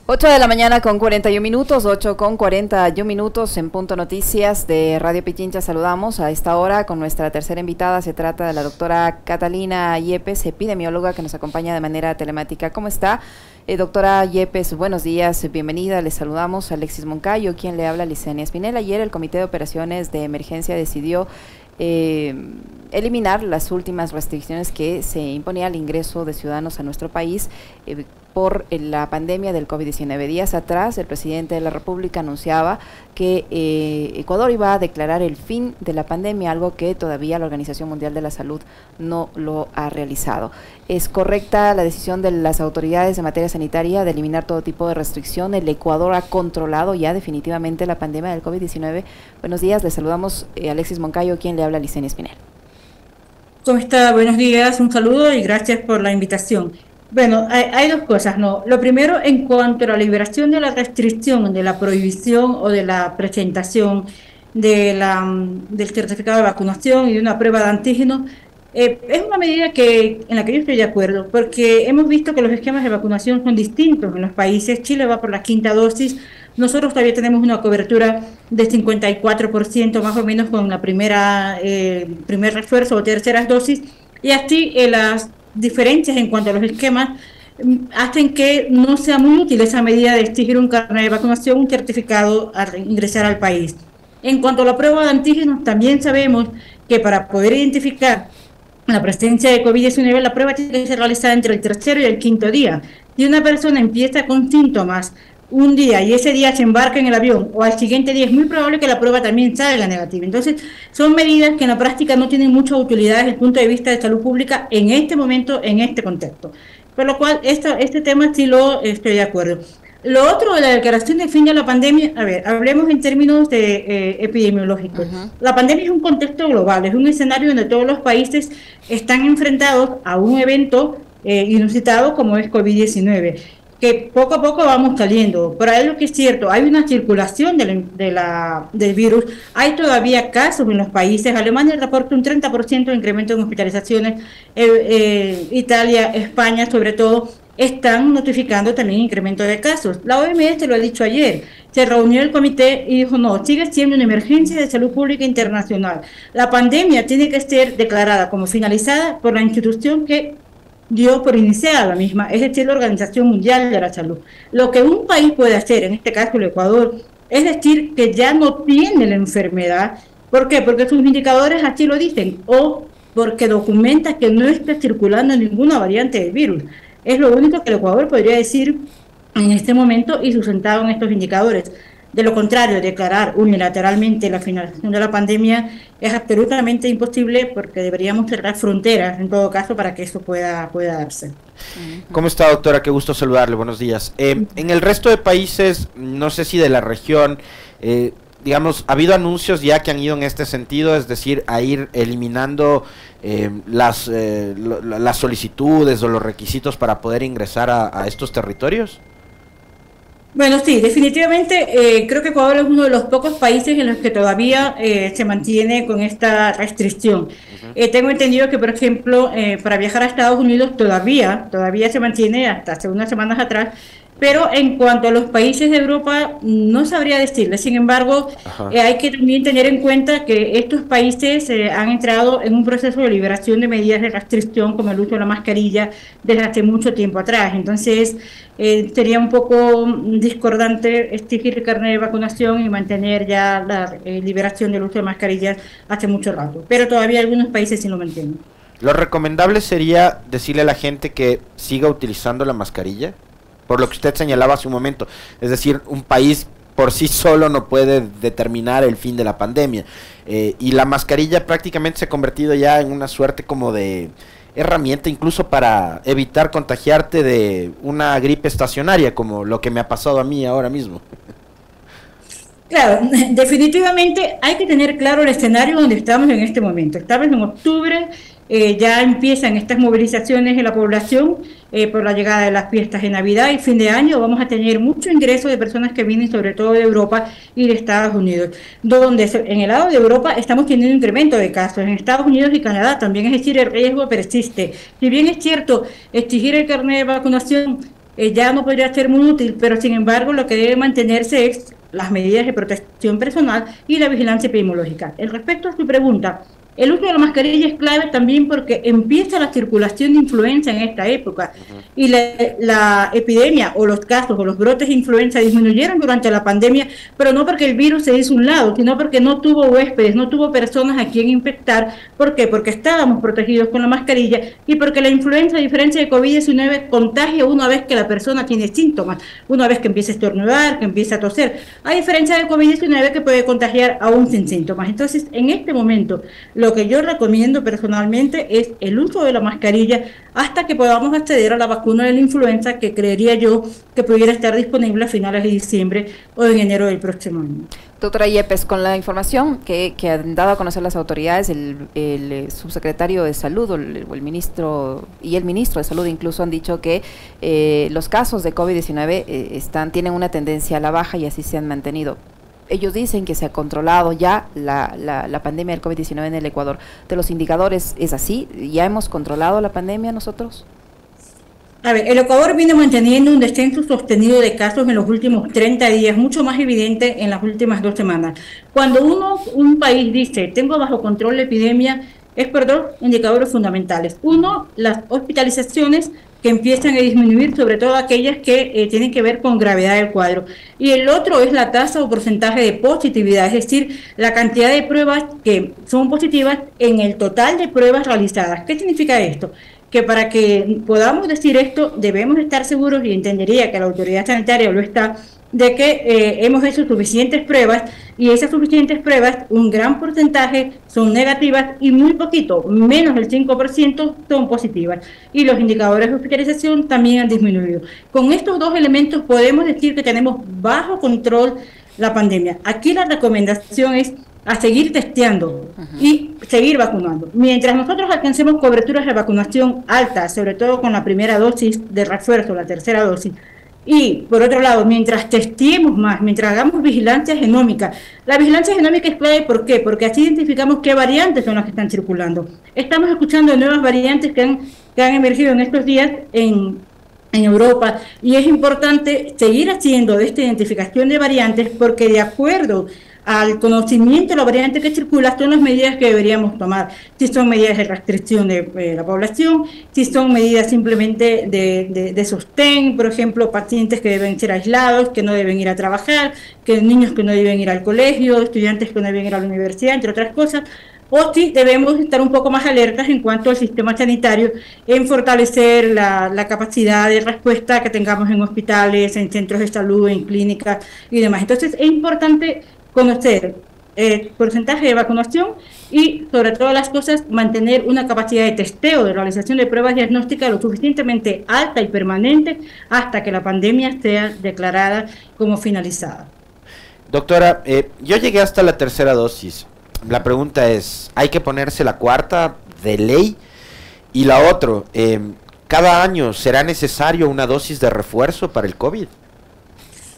8 de la mañana con 41 minutos, 8 con 41 minutos en Punto Noticias de Radio Pichincha. Saludamos a esta hora con nuestra tercera invitada. Se trata de la doctora Catalina Yepes, epidemióloga que nos acompaña de manera telemática. ¿Cómo está? Doctora Yepes, buenos días, bienvenida. Les saludamos a Alexis Moncayo, quien le habla, Licenia Espinel. Ayer el Comité de Operaciones de Emergencia decidió eliminar las últimas restricciones que se imponía al ingreso de ciudadanos a nuestro país por la pandemia del COVID-19. Días atrás, el presidente de la República anunciaba que Ecuador iba a declarar el fin de la pandemia, algo que todavía la Organización Mundial de la Salud no lo ha realizado. ¿Es correcta la decisión de las autoridades en materia sanitaria de eliminar todo tipo de restricción? ¿El Ecuador ha controlado ya definitivamente la pandemia del COVID-19? Buenos días, les saludamos Alexis Moncayo, quien le habla, Licenia Espinel. ¿Cómo está? Buenos días, un saludo y gracias por la invitación. Bueno, hay dos cosas, ¿no? Lo primero, en cuanto a la liberación de la restricción, de la prohibición o de la presentación del certificado de vacunación y de una prueba de antígeno, es una medida en la que yo estoy de acuerdo, porque hemos visto que los esquemas de vacunación son distintos en los países. Chile va por la quinta dosis, nosotros todavía tenemos una cobertura de 54% más o menos con la primer refuerzo o terceras dosis, y así las diferencias en cuanto a los esquemas hacen que no sea muy útil esa medida de exigir un carnet de vacunación, un certificado al ingresar al país. En cuanto a la prueba de antígenos, también sabemos que para poder identificar la presencia de COVID-19, la prueba tiene que ser realizada entre el tercero y el quinto día. Si una persona empieza con síntomas un día y ese día se embarca en el avión o al siguiente día, es muy probable que la prueba también salga negativa. Entonces, son medidas que en la práctica no tienen mucha utilidad desde el punto de vista de salud pública en este momento, en este contexto. Por lo cual, este tema sí lo estoy de acuerdo. Lo otro de la declaración de fin de la pandemia, a ver, hablemos en términos de epidemiológicos. La pandemia es un contexto global, es un escenario donde todos los países están enfrentados a un evento inusitado como es COVID-19. Que poco a poco vamos saliendo. Pero es lo que es cierto, hay una circulación del virus, hay todavía casos en los países. Alemania reporta un 30% de incremento en hospitalizaciones, Italia, España sobre todo, están notificando también incremento de casos. La OMS lo ha dicho ayer, se reunió el comité y dijo no, sigue siendo una emergencia de salud pública internacional. La pandemia tiene que ser declarada como finalizada por la institución que dio por iniciada la misma, es decir, la Organización Mundial de la Salud. Lo que un país puede hacer, en este caso el Ecuador, es decir que ya no tiene la enfermedad. ¿Por qué? Porque sus indicadores así lo dicen, o porque documenta que no está circulando ninguna variante del virus. Es lo único que el Ecuador podría decir en este momento y sustentado en estos indicadores. De lo contrario, declarar unilateralmente la finalización de la pandemia es absolutamente imposible, porque deberíamos cerrar fronteras en todo caso para que eso pueda darse. ¿Cómo está, doctora? Qué gusto saludarle, buenos días. En el resto de países, no sé si de la región, digamos, ha habido anuncios ya que han ido en este sentido, es decir, a ir eliminando las solicitudes o los requisitos para poder ingresar a estos territorios. Bueno, sí, definitivamente creo que Ecuador es uno de los pocos países en los que todavía se mantiene con esta restricción. Tengo entendido que, por ejemplo, para viajar a Estados Unidos todavía se mantiene hasta hace unas semanas atrás, pero en cuanto a los países de Europa no sabría decirle. Sin embargo, hay que también tener en cuenta que estos países han entrado en un proceso de liberación de medidas de restricción como el uso de la mascarilla desde hace mucho tiempo atrás. Entonces, sería un poco discordante exigir el carnet de vacunación y mantener ya la liberación del uso de mascarillas hace mucho rato. Pero todavía algunos países sí lo mantienen. ¿Lo recomendable sería decirle a la gente que siga utilizando la mascarilla? Por lo que usted señalaba hace un momento, es decir, un país por sí solo no puede determinar el fin de la pandemia, y la mascarilla prácticamente se ha convertido ya en una suerte como de herramienta incluso para evitar contagiarte de una gripe estacionaria, como lo que me ha pasado a mí ahora mismo. Claro, definitivamente hay que tener claro el escenario donde estamos en este momento. Estamos en octubre, ya empiezan estas movilizaciones en la población por la llegada de las fiestas de Navidad y fin de año. Vamos a tener mucho ingreso de personas que vienen sobre todo de Europa y de Estados Unidos, donde en el lado de Europa estamos teniendo un incremento de casos, en Estados Unidos y Canadá también, es decir, el riesgo persiste. Si bien es cierto, exigir el carnet de vacunación ya no podría ser muy útil, pero sin embargo lo que debe mantenerse es las medidas de protección personal y la vigilancia epidemiológica. En respecto a su pregunta, el uso de la mascarilla es clave también porque empieza la circulación de influenza en esta época y la epidemia o los casos o los brotes de influenza disminuyeron durante la pandemia, pero no porque el virus se hizo un lado, sino porque no tuvo huéspedes, no tuvo personas a quien infectar. ¿Por qué? Porque estábamos protegidos con la mascarilla y porque la influenza, a diferencia de COVID-19, contagia una vez que la persona tiene síntomas, una vez que empieza a estornudar, que empieza a toser, a diferencia de COVID-19 que puede contagiar aún sin síntomas. Entonces, en este momento, lo que yo recomiendo personalmente es el uso de la mascarilla hasta que podamos acceder a la vacuna de la influenza, que creería yo que pudiera estar disponible a finales de diciembre o en enero del próximo año. Doctora Yepes, con la información que han dado a conocer las autoridades, el subsecretario de Salud o el ministro y el ministro de Salud incluso han dicho que los casos de COVID-19 tienen una tendencia a la baja y así se han mantenido. Ellos dicen que se ha controlado ya la pandemia del COVID-19 en el Ecuador. ¿De los indicadores es así? ¿Ya hemos controlado la pandemia nosotros? A ver, el Ecuador viene manteniendo un descenso sostenido de casos en los últimos 30 días, mucho más evidente en las últimas 2 semanas. Cuando un país dice, tengo bajo control la epidemia, es por 2 indicadores fundamentales. Uno, las hospitalizaciones, que empiezan a disminuir, sobre todo aquellas que tienen que ver con gravedad del cuadro. Y el otro es la tasa o porcentaje de positividad, es decir, la cantidad de pruebas que son positivas en el total de pruebas realizadas. ¿Qué significa esto? Que para que podamos decir esto, debemos estar seguros, y entendería que la autoridad sanitaria lo está, de que hemos hecho suficientes pruebas, y esas suficientes pruebas, un gran porcentaje son negativas y muy poquito, menos del 5%, son positivas. Y los indicadores de hospitalización también han disminuido. Con estos 2 elementos podemos decir que tenemos bajo control la pandemia. Aquí la recomendación es a seguir testeando y seguir vacunando. Mientras nosotros alcancemos coberturas de vacunación altas, sobre todo con la primera dosis de refuerzo, la tercera dosis, y por otro lado, mientras testeemos más, mientras hagamos vigilancia genómica, la vigilancia genómica es clave. ¿Por qué? Porque así identificamos qué variantes son las que están circulando. Estamos escuchando de nuevas variantes que han emergido en estos días en Europa, y es importante seguir haciendo esta identificación de variantes, porque de acuerdo al conocimiento de la variante que circula son las medidas que deberíamos tomar, si son medidas de restricción de la población, si son medidas simplemente de sostén, por ejemplo, pacientes que deben ser aislados, que no deben ir a trabajar, que niños que no deben ir al colegio, estudiantes que no deben ir a la universidad, entre otras cosas. O sí debemos estar un poco más alertas en cuanto al sistema sanitario, en fortalecer la capacidad de respuesta que tengamos en hospitales, en centros de salud, en clínicas y demás. Entonces es importante conocer el porcentaje de vacunación y, sobre todas las cosas, mantener una capacidad de testeo, de realización de pruebas diagnósticas lo suficientemente alta y permanente hasta que la pandemia sea declarada como finalizada. Doctora, yo llegué hasta la tercera dosis. La pregunta es, ¿hay que ponerse la cuarta de ley? Y la otra, ¿cada año será necesario una dosis de refuerzo para el COVID?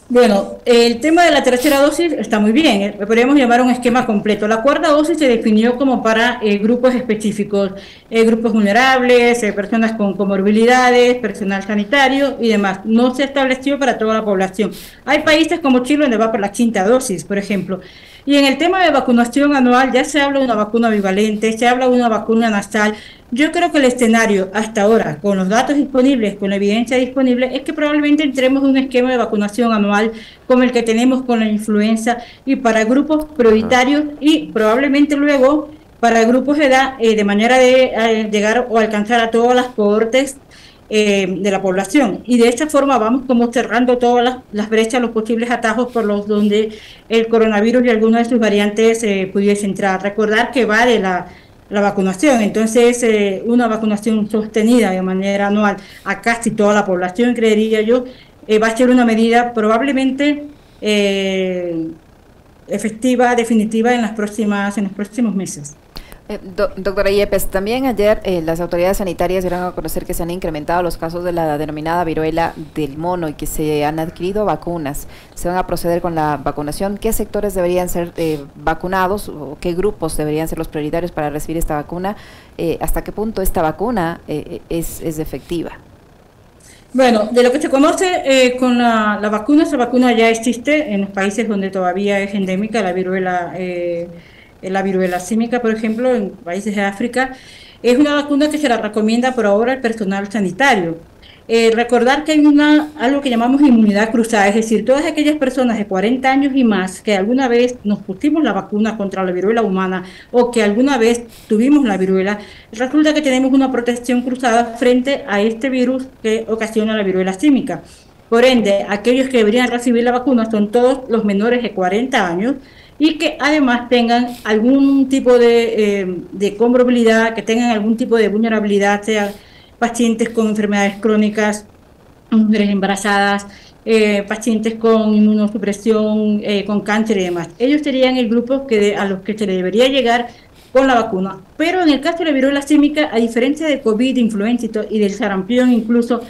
Bueno, el tema de la tercera dosis está muy bien, podríamos llamar un esquema completo. La cuarta dosis se definió como para grupos específicos, grupos vulnerables, personas con comorbilidades, personal sanitario y demás. No se estableció para toda la población. Hay países como Chile donde va por la quinta dosis, por ejemplo. Y en el tema de vacunación anual ya se habla de una vacuna bivalente, se habla de una vacuna nasal. Yo creo que el escenario hasta ahora, con los datos disponibles, con la evidencia disponible, es que probablemente entremos en un esquema de vacunación anual como el que tenemos con la influenza, y para grupos prioritarios y probablemente luego para grupos de edad, de manera de llegar o alcanzar a todas las cohortes de la población, y de esta forma vamos como cerrando todas las brechas, los posibles atajos por los donde el coronavirus y algunas de sus variantes pudiese entrar. Recordar que va de la vacunación, entonces una vacunación sostenida de manera anual a casi toda la población, creería yo, va a ser una medida probablemente efectiva, definitiva en los próximos meses. Doctora Yepes, también ayer las autoridades sanitarias dieron a conocer que se han incrementado los casos de la denominada viruela del mono y que se han adquirido vacunas. ¿Se van a proceder con la vacunación? ¿Qué sectores deberían ser vacunados o qué grupos deberían ser los prioritarios para recibir esta vacuna? ¿Hasta qué punto esta vacuna es efectiva? Bueno, de lo que se conoce con la vacuna, esa vacuna ya existe en los países donde todavía es endémica la viruela símica, por ejemplo, en países de África. Es una vacuna que se la recomienda por ahora al personal sanitario. Recordar que hay algo que llamamos inmunidad cruzada, es decir, todas aquellas personas de 40 años y más que alguna vez nos pusimos la vacuna contra la viruela humana o que alguna vez tuvimos la viruela, resulta que tenemos una protección cruzada frente a este virus que ocasiona la viruela símica. Por ende, aquellos que deberían recibir la vacuna son todos los menores de 40 años y que además tengan algún tipo de comorbilidad, que tengan algún tipo de vulnerabilidad, sea pacientes con enfermedades crónicas, mujeres embarazadas, pacientes con inmunosupresión, con cáncer y demás. Ellos serían el grupo a los que se le debería llegar con la vacuna. Pero en el caso de la viruela símica, a diferencia de COVID, de influenza y del sarampión incluso,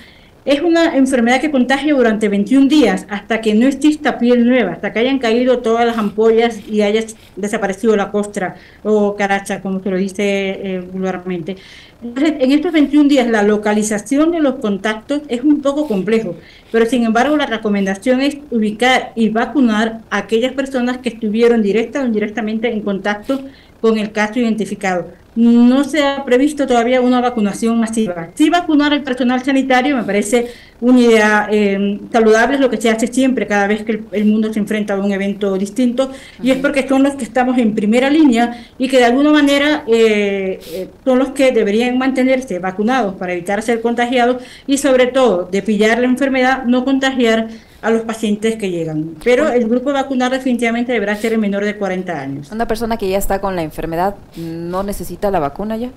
es una enfermedad que contagia durante 21 días hasta que no exista piel nueva, hasta que hayan caído todas las ampollas y haya desaparecido la costra o caracha, como se lo dice vulgarmente. Entonces, en estos 21 días la localización de los contactos es un poco complejo, pero sin embargo la recomendación es ubicar y vacunar a aquellas personas que estuvieron directa o indirectamente en contacto con el caso identificado. No se ha previsto todavía una vacunación masiva. Sí, vacunar al personal sanitario me parece una idea saludable, es lo que se hace siempre cada vez que el mundo se enfrenta a un evento distinto, y es porque son los que estamos en primera línea y que de alguna manera son los que deberían mantenerse vacunados para evitar ser contagiados y sobre todo de pillar la enfermedad, no contagiar a los pacientes que llegan. Pero el grupo vacunar definitivamente deberá ser el menor de 40 años. ¿Una persona que ya está con la enfermedad no necesita la vacuna ya?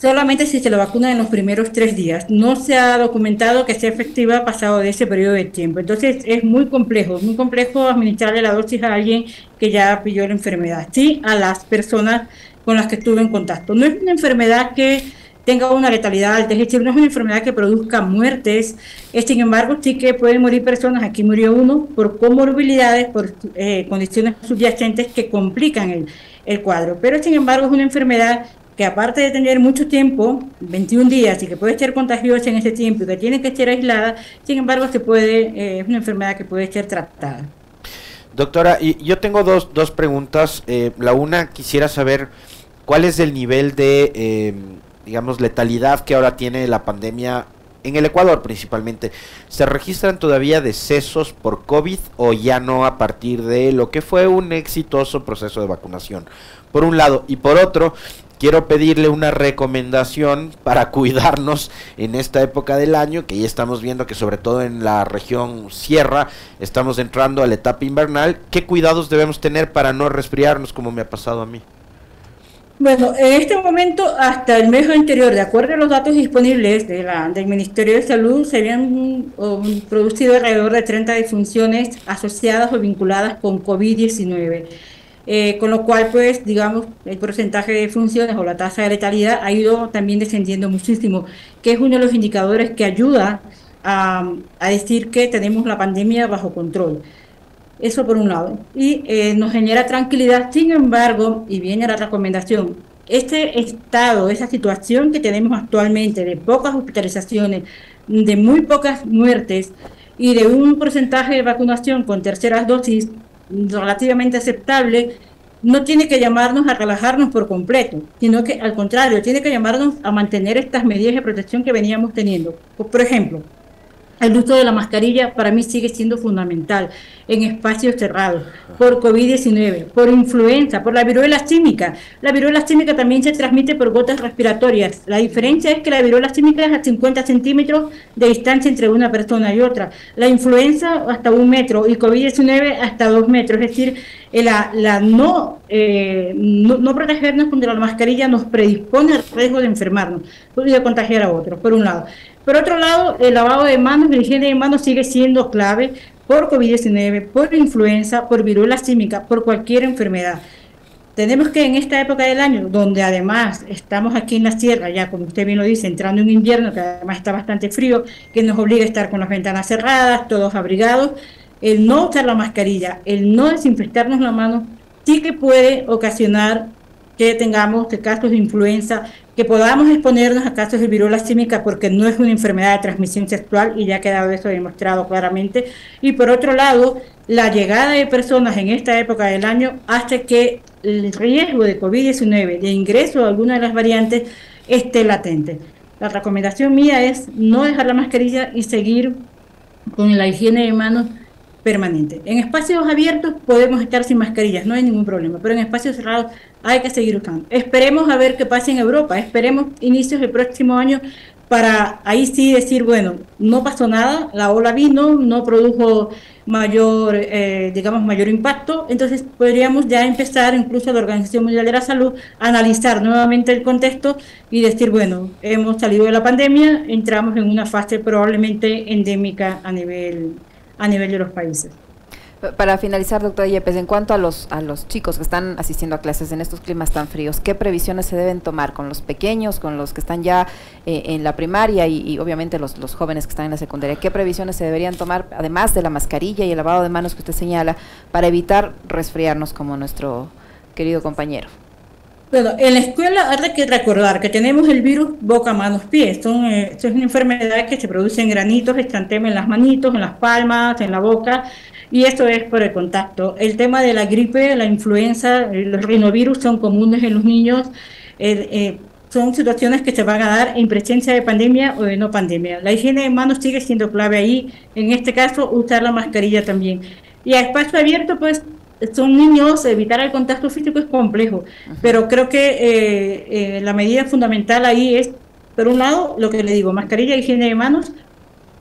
Solamente si se lo vacuna en los primeros 3 días. No se ha documentado que sea efectiva pasado de ese periodo de tiempo. Entonces es muy complejo administrarle la dosis a alguien que ya pilló la enfermedad. Sí, a las personas con las que estuve en contacto. No es una enfermedad que tenga una letalidad alta, es decir, no es una enfermedad que produzca muertes, sin embargo sí que pueden morir personas, aquí murió uno, por comorbilidades, por condiciones subyacentes que complican el cuadro, pero sin embargo es una enfermedad que aparte de tener mucho tiempo, 21 días, y que puede ser contagiosa en ese tiempo y que tiene que ser aislada, sin embargo es una enfermedad que puede ser tratada. Doctora, y yo tengo dos preguntas. La una, quisiera saber cuál es el nivel de digamos, letalidad que ahora tiene la pandemia en el Ecuador principalmente. ¿Se registran todavía decesos por COVID o ya no a partir de lo que fue un exitoso proceso de vacunación? Por un lado. Y por otro, quiero pedirle una recomendación para cuidarnos en esta época del año, que ya estamos viendo que sobre todo en la región sierra estamos entrando a la etapa invernal. ¿Qué cuidados debemos tener para no resfriarnos como me ha pasado a mí? Bueno, en este momento, hasta el mes anterior, de acuerdo a los datos disponibles del Ministerio de Salud, se habían producido alrededor de 30 defunciones asociadas o vinculadas con COVID-19. Con lo cual, pues, digamos, el porcentaje de defunciones o la tasa de letalidad ha ido también descendiendo muchísimo, que es uno de los indicadores que ayuda a decir que tenemos la pandemia bajo control. Eso por un lado. Y nos genera tranquilidad. Sin embargo, y viene la recomendación, este estado, esa situación que tenemos actualmente de pocas hospitalizaciones, de muy pocas muertes y de un porcentaje de vacunación con terceras dosis relativamente aceptable, no tiene que llamarnos a relajarnos por completo, sino que al contrario, tiene que llamarnos a mantener estas medidas de protección que veníamos teniendo. Por ejemplo, el uso de la mascarilla para mí sigue siendo fundamental en espacios cerrados, por COVID-19, por influenza, por la viruela símica. La viruela símica también se transmite por gotas respiratorias. La diferencia es que la viruela símica es a 50 centímetros de distancia entre una persona y otra. La influenza hasta 1 metro y COVID-19 hasta 2 metros. Es decir, no protegernos contra la mascarilla nos predispone al riesgo de enfermarnos y de contagiar a otros, por un lado. Por otro lado, el lavado de manos, la higiene de manos sigue siendo clave por COVID-19, por influenza, por viruela símica, por cualquier enfermedad. Tenemos que en esta época del año, donde además estamos aquí en la sierra, ya como usted bien lo dice, entrando en invierno, que además está bastante frío, que nos obliga a estar con las ventanas cerradas, todos abrigados, el no usar la mascarilla, el no desinfectarnos la mano, sí que puede ocasionar que tengamos de casos de influenza, que podamos exponernos a casos de viruela símica porque no es una enfermedad de transmisión sexual y ya ha quedado eso demostrado claramente. Y por otro lado, la llegada de personas en esta época del año hace que el riesgo de COVID-19, de ingreso a alguna de las variantes, esté latente. La recomendación mía es no dejar la mascarilla y seguir con la higiene de manos permanente. En espacios abiertos podemos estar sin mascarillas, no hay ningún problema, pero en espacios cerrados hay que seguir usando. Esperemos a ver qué pasa en Europa, esperemos inicios del próximo año para ahí sí decir, bueno, no pasó nada, la ola vino, no produjo mayor, mayor impacto, entonces podríamos ya empezar, incluso la Organización Mundial de la Salud, a analizar nuevamente el contexto y decir, bueno, hemos salido de la pandemia, entramos en una fase probablemente endémica a nivel de los países. Para finalizar, doctora Yepes, en cuanto a los chicos que están asistiendo a clases en estos climas tan fríos, ¿qué previsiones se deben tomar con los pequeños, con los que están ya en la primaria y obviamente los jóvenes que están en la secundaria? ¿Qué previsiones se deberían tomar, además de la mascarilla y el lavado de manos que usted señala, para evitar resfriarnos como nuestro querido compañero? Bueno, en la escuela hay que recordar que tenemos el virus boca, manos, pies. Esto es una enfermedad que se produce en granitos, exantema en las manitos, en las palmas, en la boca, y esto es por el contacto. El tema de la gripe, la influenza, los rinovirus son comunes en los niños, son situaciones que se van a dar en presencia de pandemia o de no pandemia. La higiene de manos sigue siendo clave ahí, en este caso usar la mascarilla también. Y a espacio abierto, pues, son niños, evitar el contacto físico es complejo, pero creo que la medida fundamental ahí es, por un lado, lo que le digo, mascarilla, higiene de manos,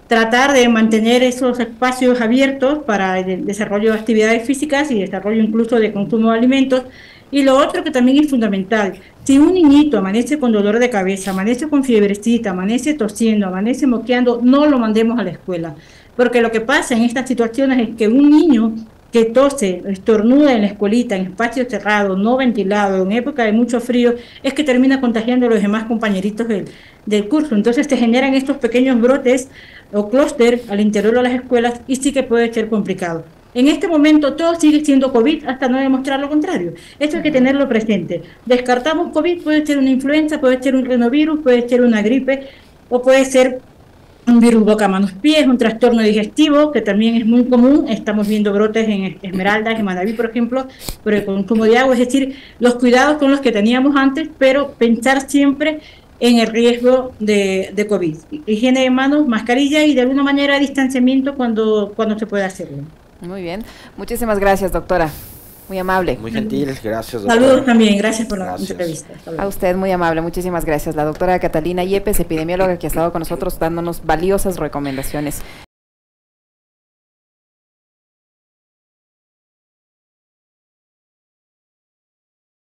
tratar de mantener esos espacios abiertos para el desarrollo de actividades físicas y desarrollo incluso de consumo de alimentos. Y lo otro que también es fundamental, si un niñito amanece con dolor de cabeza, amanece con fiebrecita, amanece tosiendo, amanece moqueando, no lo mandemos a la escuela, porque lo que pasa en estas situaciones es que un niño que tose, estornuda en la escuelita, en espacio cerrado, no ventilado, en época de mucho frío, es que termina contagiando a los demás compañeritos del curso. Entonces se generan estos pequeños brotes o clúster al interior de las escuelas y sí que puede ser complicado. En este momento todo sigue siendo COVID hasta no demostrar lo contrario. Esto hay que tenerlo presente. Descartamos COVID, puede ser una influenza, puede ser un rinovirus, puede ser una gripe o puede ser un virus boca, manos, pies, un trastorno digestivo que también es muy común. Estamos viendo brotes en Esmeraldas, en Manabí, por ejemplo, por el consumo de agua. Es decir, los cuidados con los que teníamos antes, pero pensar siempre en el riesgo de COVID. Higiene de manos, mascarilla y de alguna manera distanciamiento cuando se pueda hacerlo. Muy bien. Muchísimas gracias, doctora. Muy amable. Muy gentil, gracias, doctora. Saludos también, gracias por la entrevista. A usted, muy amable, muchísimas gracias. La doctora Catalina Yepes, epidemióloga, que ha estado con nosotros dándonos valiosas recomendaciones.